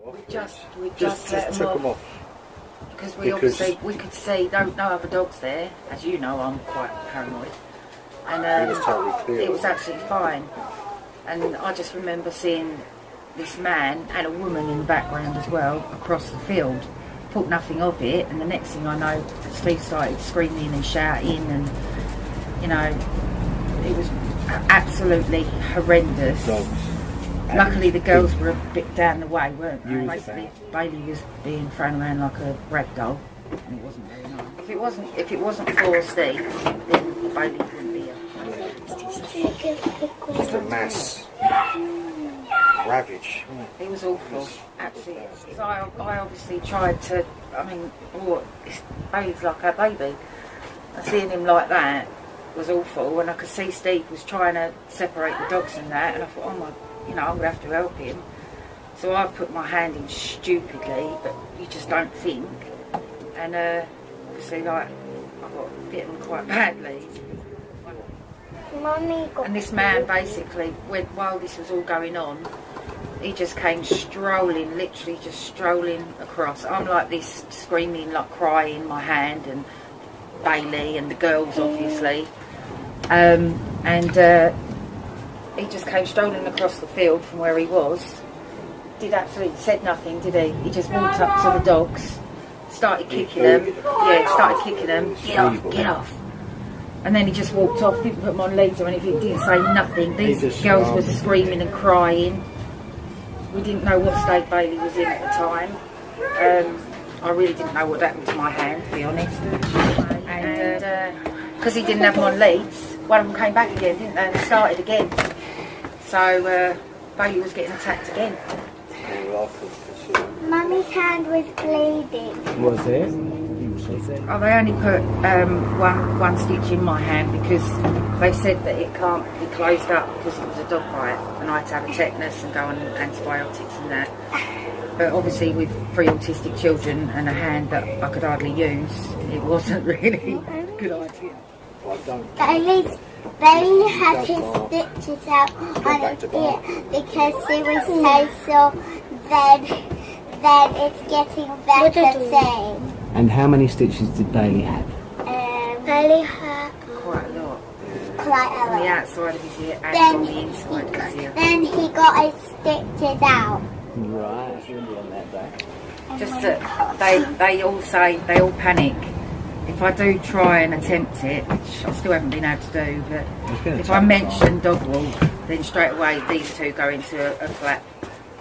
We just let took them off. Because we could see no other dogs there. As you know, I'm quite paranoid. And It was totally clear. it was absolutely fine. And I just remember seeing this man and a woman in the background as well across the field. Thought nothing of it, and the next thing I know, Steve started screaming and shouting, and you know, it was absolutely horrendous. Dogs. Luckily, the girls were a bit down the way, weren't they? Basically, Bailey was being thrown around like a rag doll, and it wasn't very nice. If it wasn't for Steve, then Bailey wouldn't be here. Just a mass ravage. It was awful, absolutely. So I obviously tried to. I mean, Bailey's like our baby. And seeing him like that was awful, and I could see Steve was trying to separate the dogs and that, and I thought, oh my. I'm going to have to help him. So I put my hand in stupidly, but you just don't think. And obviously, like, I got bitten quite badly. And this man basically, while this was all going on, he just came strolling, literally just strolling across. I'm like this, screaming, like crying, my hand, and Bailey and the girls, obviously. He just came strolling across the field from where he was. Said nothing, did he? He just walked up to the dogs, started kicking them. Yeah, started kicking them. Get off. And then he just walked off, didn't put them on leads or anything, didn't say nothing. These girls were screaming and crying. We didn't know what state Bailey was in at the time. I really didn't know what happened to my hand, to be honest. And because he didn't have them on leads, one of them came back again, didn't they? And started again. So Bailey was getting attacked again. Mummy's hand was bleeding. Was it? Oh, they only put one stitch in my hand because they said that it can't be closed up because it was a dog bite, and I had to have a tetanus and go on antibiotics and that. But obviously with 3 autistic children and a hand that I could hardly use, it wasn't really a good idea. Bailey had his stitches out on his ear because he was so sore. Then it's getting better soon. And how many stitches did Bailey have? Bailey had Quite a lot. quite a On the lot. outside of his ear and on the inside of his ear. Then he got his stitches out. Right, it's really on that day. Just that they all panic. If I do try and attempt it, which I still haven't been able to do, but if I mention dog walk, then straight away these two go into a flat.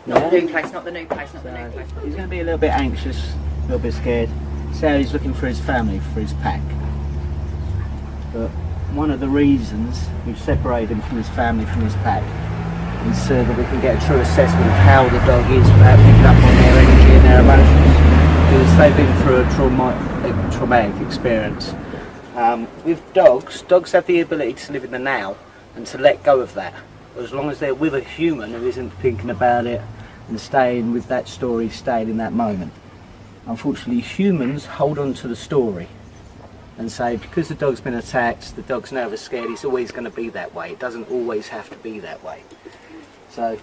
Not the new place, not the new place, not the new place. He's going to be a little bit anxious, a little bit scared. So he's looking for his family, for his pack. But one of the reasons we've separated him from his family, from his pack, is so that we can get a true assessment of how the dog is without picking up on their energy and their emotions. Because they've been through a traumatic experience. With dogs have the ability to live in the now and to let go of that. As long as they're with a human who isn't thinking about it and staying with that story, staying in that moment. Unfortunately, humans hold on to the story and say, because the dog's been attacked, the dog's never scared, it's always going to be that way. It doesn't always have to be that way. So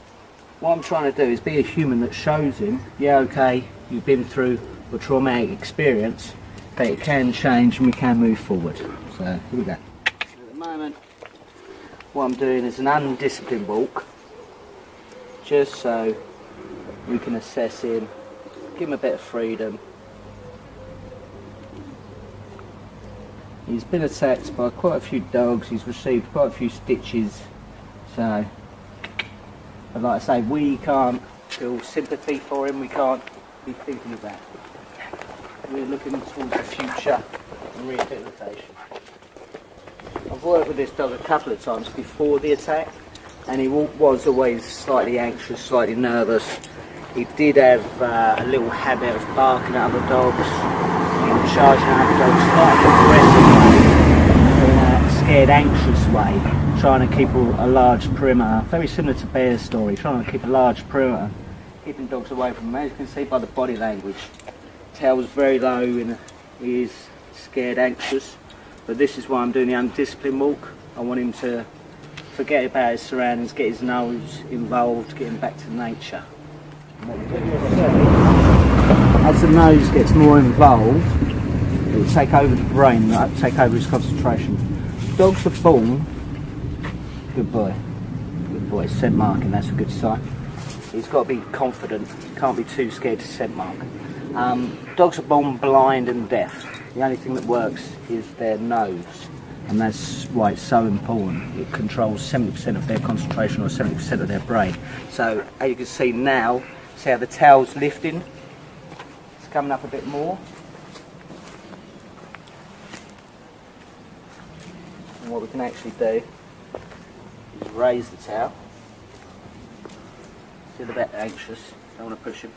what I'm trying to do is be a human that shows him, yeah, okay, you've been through a traumatic experience, but it can change and we can move forward. So here we go. At the moment, what I'm doing is an undisciplined walk, just so we can assess him, give him a bit of freedom. He's been attacked by quite a few dogs, he's received quite a few stitches, so I'd like to say we can't feel sympathy for him, we can't be thinking of that. We're looking towards the future and rehabilitation. I've worked with this dog a couple of times before the attack, and he was always slightly anxious, slightly nervous. He did have a little habit of barking at other dogs, charging at other dogs, slightly aggressive way, in a scared, anxious way, trying to keep a large perimeter, very similar to Bear's story, trying to keep a large perimeter, keeping dogs away from him. As you can see by the body language, tail's very low and he is scared, anxious. But this is why I'm doing the undisciplined walk. I want him to forget about his surroundings, get his nose involved, get him back to nature. As the nose gets more involved, it will take over the brain, take over his concentration. Dogs are born. Good boy. Good boy. Scent marking, that's a good sign. He's got to be confident. Can't be too scared to scent mark. Dogs are born blind and deaf. The only thing that works is their nose. And that's why it's so important. It controls 70% of their concentration or 70% of their brain. So as you can see now, see how the tail's lifting? It's coming up a bit more. And what we can actually do is raise the tail. Still a bit anxious, don't want to push him.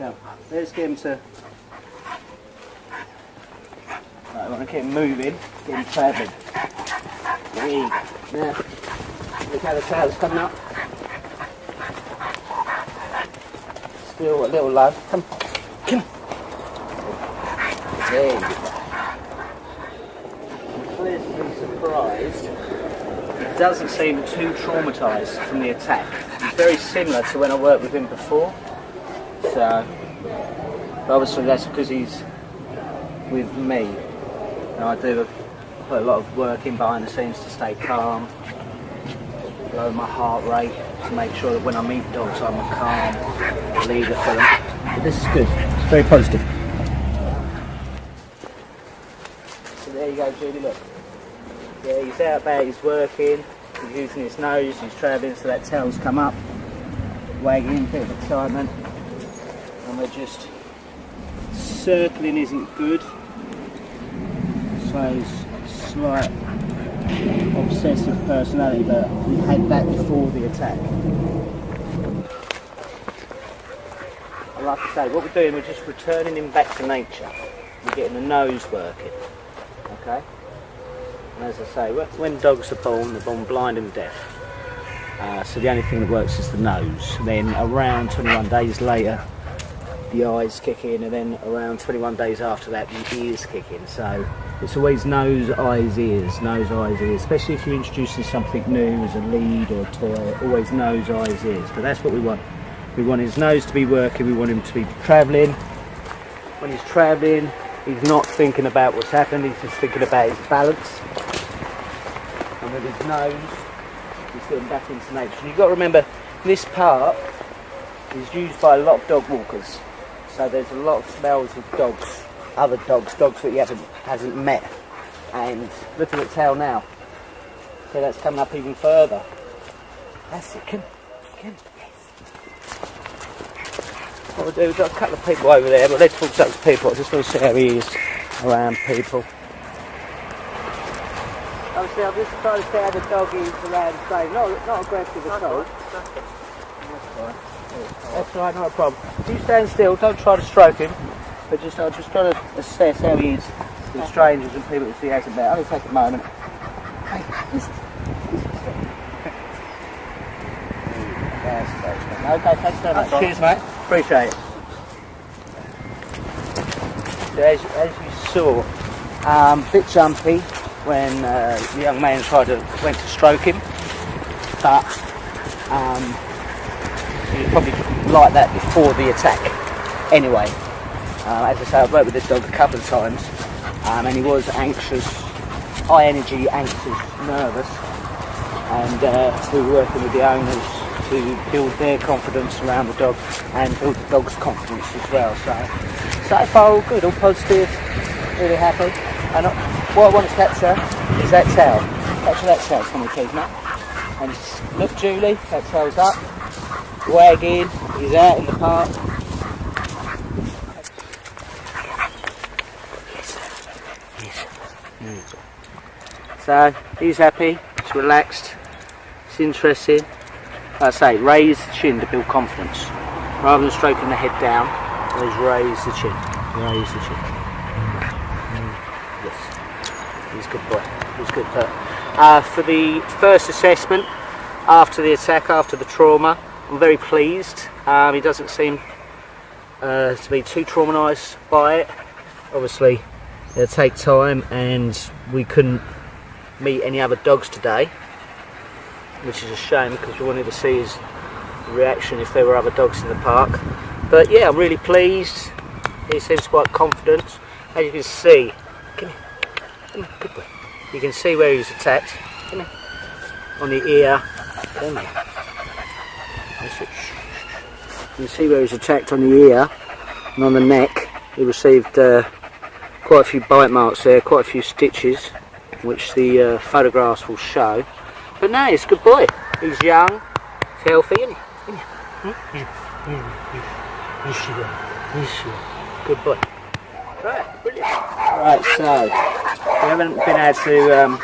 Now, let's get him to... Right, I want to get him moving, get him travelling. There you go. Now, look how the tail's coming up. Still a little low. Come. There you go. I'm pleasantly surprised. He doesn't seem too traumatised from the attack. He's very similar to when I worked with him before. So, but obviously that's because he's with me. And I do put a lot of work in behind the scenes to stay calm, lower my heart rate, to make sure that when I meet dogs I'm a calm leader for them. But this is good, it's very positive. So there you go, Julie, look. Yeah, he's out there, he's working, he's using his nose, he's travelling, so that tail's come up, wagging, a bit of excitement. And we're just circling isn't good, so slight obsessive personality, but we had that before the attack. And like I say, what we're doing, we're just returning him back to nature. We're getting the nose working, okay? And as I say, when dogs are born, they're born blind and deaf. So the only thing that works is the nose. Then around 21 days later, the eyes kick in, and then around 21 days after that the ears kick in. So it's always nose, eyes, ears, nose, eyes, ears, especially if you're introducing something new as a lead or a toy, always nose, eyes, ears. But that's what we want. We want his nose to be working, we want him to be travelling. When he's travelling, he's not thinking about what's happened, he's just thinking about his balance. And with his nose, he's getting back into nature. And you've got to remember, this part is used by a lot of dog walkers. So there's a lot of smells of dogs, other dogs that he hasn't met. And look at the tail now. So that's coming up even further. That's it, come. Yes. What we'll do, we've got a couple of people over there, but let's talk to those people. I just want to see how he is around people. Obviously, I'm just trying to see how the dog is around the same. Not aggressive at all. That's all right, not a problem. You stand still, don't try to stroke him, but I'm just trying to assess how he is with strangers and people that he hasn't met. Only take a moment. Hey, listen. Okay, thanks very much. Cheers, mate. Appreciate it. So as you saw, a bit jumpy when the young man went to stroke him, but he was probably like that before the attack. Anyway, as I say, I've worked with this dog a couple of times, and he was anxious, high energy, anxious, nervous, and we were working with the owners to build their confidence around the dog and build the dog's confidence as well. So far all good, all positive, really happy. And what I want to capture is that tail. Capture that tail, come on, please, Matt. And look, Julie, that tail's up, wagging, he's out in the park. So he's happy, he's relaxed, it's interesting. Like I say, raise the chin to build confidence. Rather than stroking the head down, always raise the chin. Raise the chin. Yes, he's a good boy. He's good. But for the first assessment, after the attack, after the trauma, I'm very pleased. He doesn't seem to be too traumatised by it. Obviously, it'll take time, and we couldn't meet any other dogs today, which is a shame because we wanted to see his reaction if there were other dogs in the park. But yeah, I'm really pleased. He seems quite confident. As you can see, come here. Come here, good boy. You can see where he was attacked. Come here. On the ear. Come here. That's it. You can see where he was attacked on the ear and on the neck. He received quite a few bite marks there, quite a few stitches, which the photographs will show. But no, he's a good boy. He's young, he's healthy, isn't he? Good boy. Right, brilliant. Right, so we haven't been able to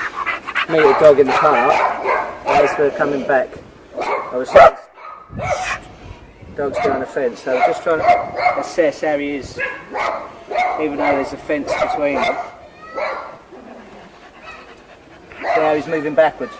meet a dog in the park as we're coming back. Obviously, dog's behind the fence, so we're just trying to assess how he is, even though there's a fence between them. So how he's moving backwards.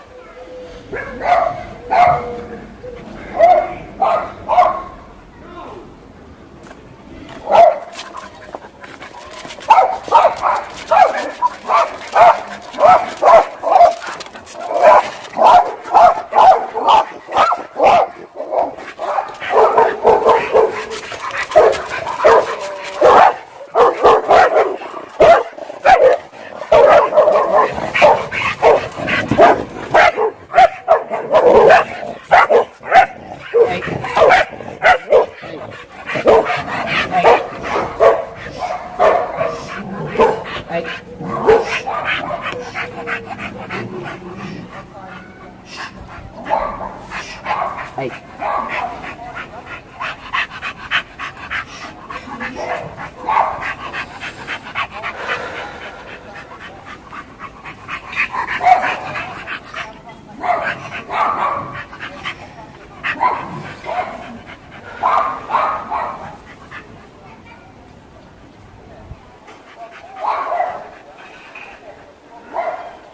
Hey.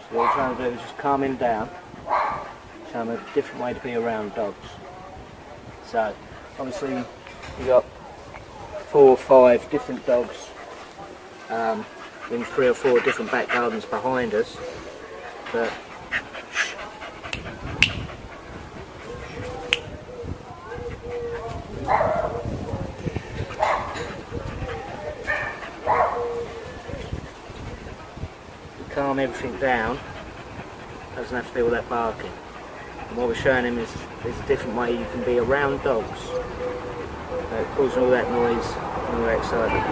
So what we're trying to do is just calm him down, show him a different way to be around dogs. So obviously we've got 4 or 5 different dogs in 3 or 4 different back gardens behind us, but calm everything down, doesn't have to do all that barking. And what we're showing him is there's a different way you can be around dogs without causing all that noise and all that excitement.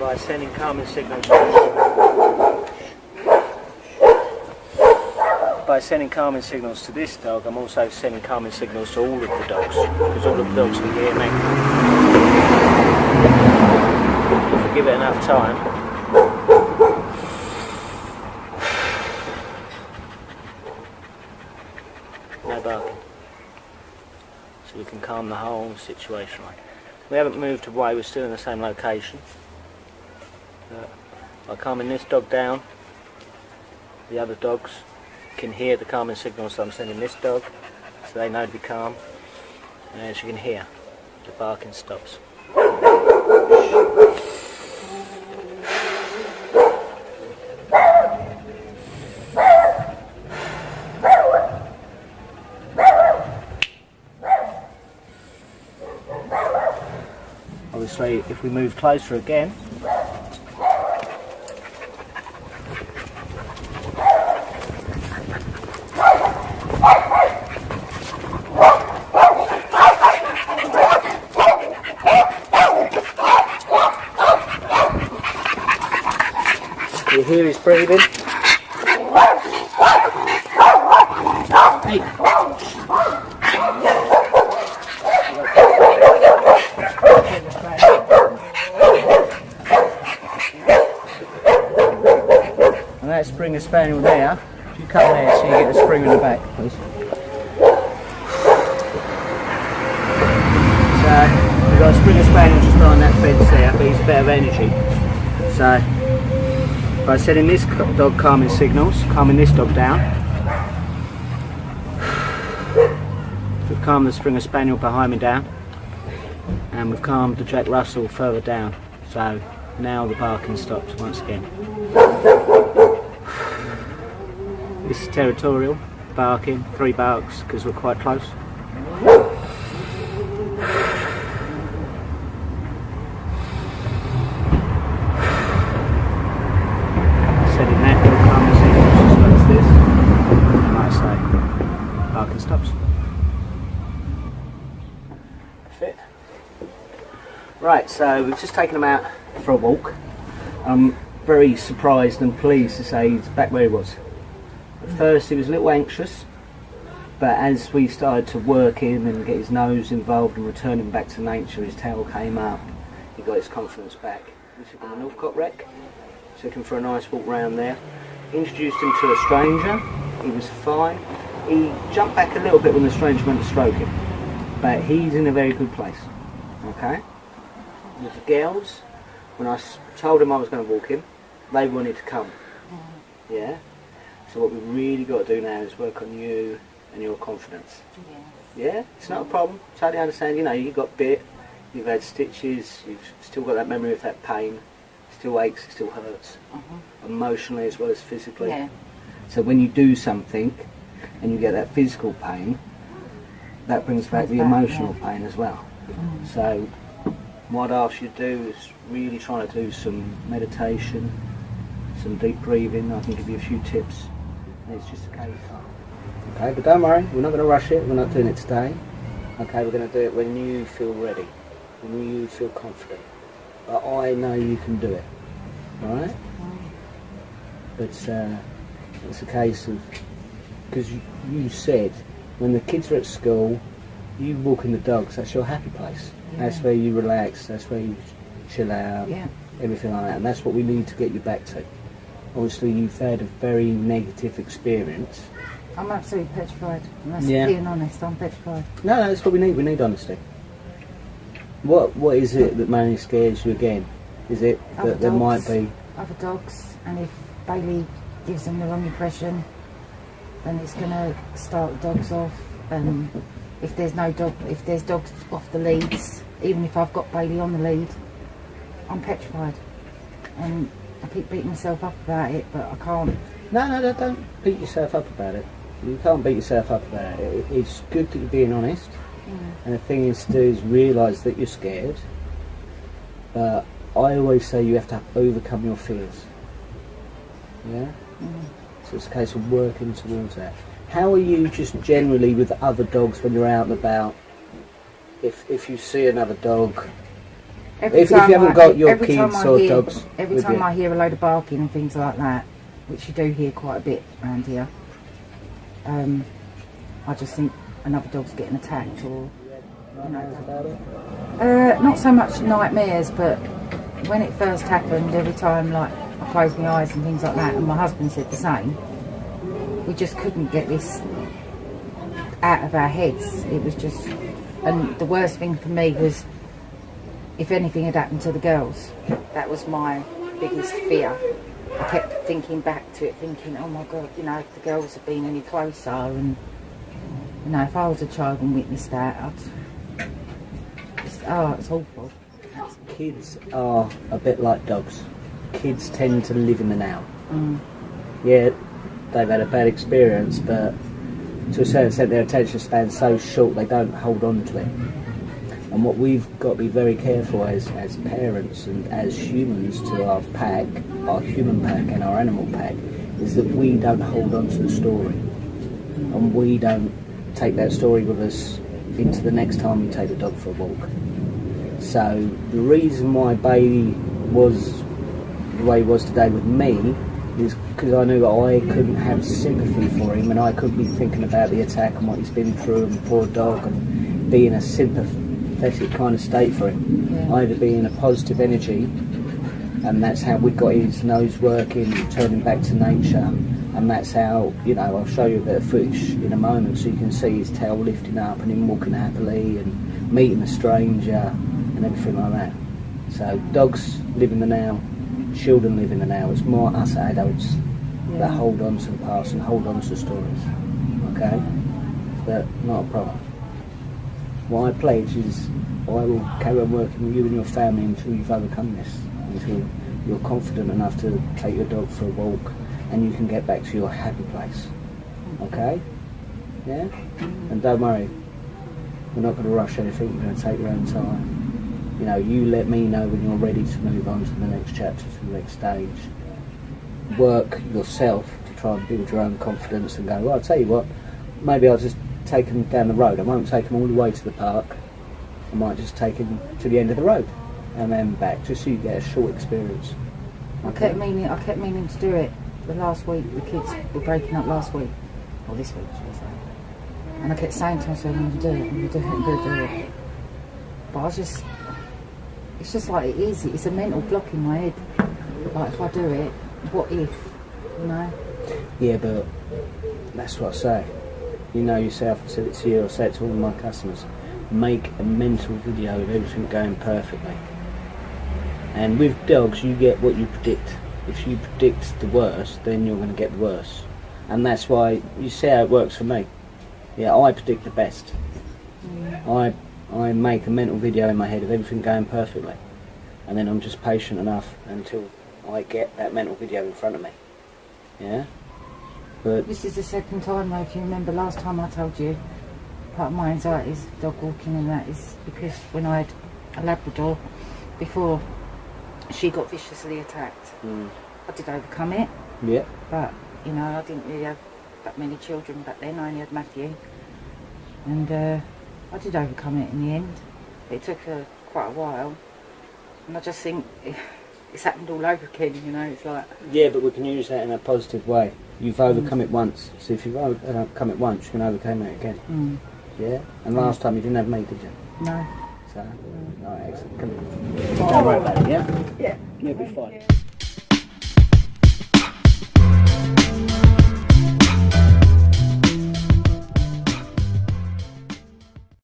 By sending calming signals to this dog, I'm also sending calming signals to all of the dogs, because all of the dogs can hear me. If we give it enough time, no barking, so we can calm the whole situation. We haven't moved away, we're still in the same location. By calming this dog down, the other dogs can hear the calming signals that I'm sending this dog, so they know to be calm, and as you can hear, the barking stops. Obviously, if we move closer again, you hear his breathing. Hey. And that Springer Spaniel there, if you come there so you get the spring in the back, please. we've got a Springer Spaniel just behind that fence there, but he's a bit of energy. So by setting this dog calming signals, calming this dog down, we've calmed the Springer Spaniel behind me down, and we've calmed the Jack Russell further down. So now the barking stops once again. This is territorial barking, 3 barks because we're quite close. Setting that little calming signals as well as this, and like I say, barking stops. Fit. Right, so we've just taken him out for a walk. I'm very surprised and pleased to say he's back where he was. At first he was a little anxious, but as we started to work him and get his nose involved and return him back to nature, his tail came up, he got his confidence back. We took him to Northcote Rec, took him for a nice walk round there, introduced him to a stranger, he was fine. He jumped back a little bit when the stranger went to stroke him, but he's in a very good place, okay? With the girls, when I told him I was going to walk him, they wanted to come, yeah? So what we've really got to do now is work on you and your confidence. Yeah, it's not a problem. Totally understand. You know, you got bit, you've had stitches, you've still got that memory of that pain. It still aches, it still hurts, emotionally as well as physically. Yeah. So when you do something and you get that physical pain, that brings back the emotional pain as well. So what I ask you to do is really try to do some meditation, some deep breathing. I can give you a few tips. It's just a case of... Okay, but don't worry, we're not going to rush it, we're not doing it today. Okay, we're going to do it when you feel ready, when you feel confident. But I know you can do it, alright? But it's a case of... Because you said, when the kids are at school, you walk in the dogs, that's your happy place. Yeah. That's where you relax, that's where you chill out, everything like that. And that's what we need to get you back to. Obviously you've had a very negative experience. I'm absolutely petrified. That's being honest, I'm petrified. No, that's what we need honesty. What is it that mainly scares you again? Is it that there might be... Other dogs, and if Bailey gives them the wrong impression, then it's going to start the dogs off. And if there's dogs off the leads, even if I've got Bailey on the lead, I'm petrified. And I keep beating myself up about it, but I can't. No, don't beat yourself up about it. You can't beat yourself up about it. It's good that you're being honest. And the thing is to do is realise that you're scared. But I always say you have to overcome your fears. Yeah? So it's a case of working towards that. How are you just generally with other dogs when you're out and about? If you see another dog... If you haven't got your kids or dogs. Every time I hear a load of barking and things like that, which you do hear quite a bit around here, I just think another dog's getting attacked, or you know. Not so much nightmares, but when it first happened, every time like I closed my eyes and things like that, and my husband said the same, we just couldn't get this out of our heads. It was just, and the worst thing for me was if anything had happened to the girls. That was my biggest fear. I kept thinking back to it, thinking, oh my God, you know, if the girls had been any closer, and you know, if I was a child and witnessed that, it's awful. Kids are a bit like dogs. Kids tend to live in the now. Yeah, they've had a bad experience, but to a certain extent their attention span's so short they don't hold on to it. And what we've got to be very careful as parents and as humans to our pack, our human pack and our animal pack, is that we don't hold on to the story. And we don't take that story with us into the next time we take the dog for a walk. So the reason why Bailey was the way he was today with me is because I knew that I couldn't have sympathy for him, and I couldn't be thinking about the attack and what he's been through and the poor dog and be in a sympathetic kind of state for him. I had to be in a positive energy, and that's how we got his nose working, turning back to nature, And that's how, you know, I'll show you a bit of footage in a moment so you can see his tail lifting up and him walking happily and meeting a stranger and everything like that. So dogs live in the now, children live in the now. It's more us adults that hold on to the past and hold on to stories, okay? But not a problem. What I pledge is I will carry on working with you and your family until you've overcome this, until you're confident enough to take your dog for a walk and you can get back to your happy place, okay? Yeah? And don't worry, we're not going to rush anything, we're going to take your own time. You know, you let me know when you're ready to move on to the next chapter, to the next stage. Work yourself to try and build your own confidence and go, well, I'll tell you what, maybe I'll just take them down the road. I won't take them all the way to the park. I might just take them to the end of the road and then back, just so you get a short experience. Okay. I kept meaning to do it. The last week, the kids were breaking up last week, or this week, should I say. And I kept saying to myself, I'm going to do it, I'm going to do it, I'm going to do it. But it's just like it is, it's a mental block in my head. Like, if I do it, what if, you know? Yeah, but that's what I say. You know yourself, I said it to you, I say it to all of my customers. Make a mental video of everything going perfectly. And with dogs, you get what you predict. If you predict the worst, then you're going to get the worst. And that's why, you see how it works for me. Yeah, I predict the best. I make a mental video in my head of everything going perfectly. And then I'm just patient enough until I get that mental video in front of me. Yeah? But this is the second time, though, if you remember last time I told you, part of my anxiety is dog walking, and that is because when I had a Labrador, before she got viciously attacked, I did overcome it. yeah, But, you know, I didn't really have that many children back then. I only had Matthew. And I did overcome it in the end. It took quite a while. And I just think it's happened all over again, you know, it's like... yeah, but we can use that in a positive way. You've overcome it once, so if you've overcome it once, you can overcome it again. Yeah? And last time you didn't have me, did you? No. So, alright, excellent. Come on. Don't worry about it, yeah? Yeah. You'll be fine.